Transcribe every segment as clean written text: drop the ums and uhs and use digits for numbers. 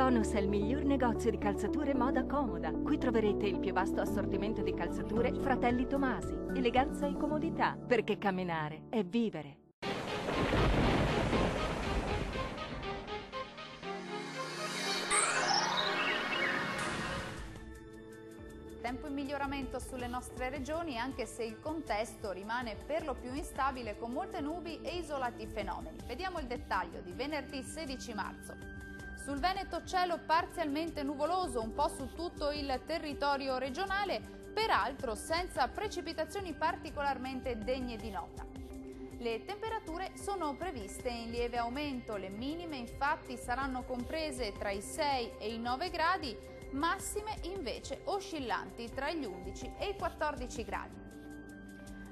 Tonus è il miglior negozio di calzature moda comoda. Qui troverete il più vasto assortimento di calzature Fratelli Tomasi. Eleganza e comodità, perché camminare è vivere. Tempo in miglioramento sulle nostre regioni, anche se il contesto rimane per lo più instabile con molte nubi e isolati fenomeni. Vediamo il dettaglio di venerdì 16 marzo. Sul Veneto cielo parzialmente nuvoloso un po' su tutto il territorio regionale, peraltro senza precipitazioni particolarmente degne di nota. Le temperature sono previste in lieve aumento, le minime infatti saranno comprese tra i 6 e i 9 gradi, massime invece oscillanti tra gli 11 e i 14 gradi.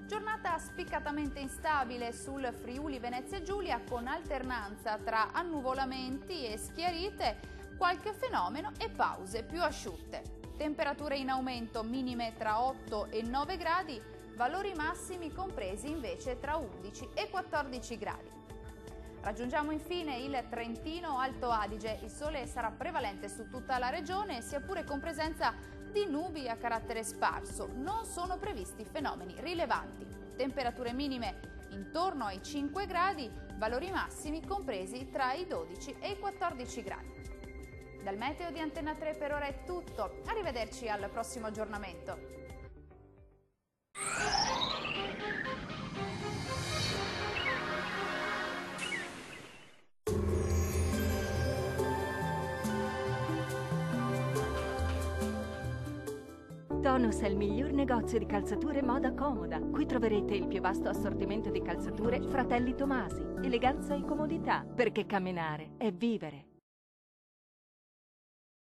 Giornata spiccatamente instabile sul Friuli Venezia Giulia con alternanza tra annuvolamenti e schiarite, qualche fenomeno e pause più asciutte. Temperature in aumento minime tra 8 e 9 gradi, valori massimi compresi invece tra 11 e 14 gradi. Raggiungiamo infine il Trentino Alto Adige. Il sole sarà prevalente su tutta la regione, sia pure con presenza di nubi a carattere sparso. Non sono previsti fenomeni rilevanti. Temperature minime intorno ai 5 gradi, valori massimi compresi tra i 12 e i 14 gradi. Dal meteo di Antenna 3 per ora è tutto. Arrivederci al prossimo aggiornamento. Tonus è il miglior negozio di calzature moda comoda. Qui troverete il più vasto assortimento di calzature Fratelli Tomasi. Eleganza e comodità, perché camminare è vivere.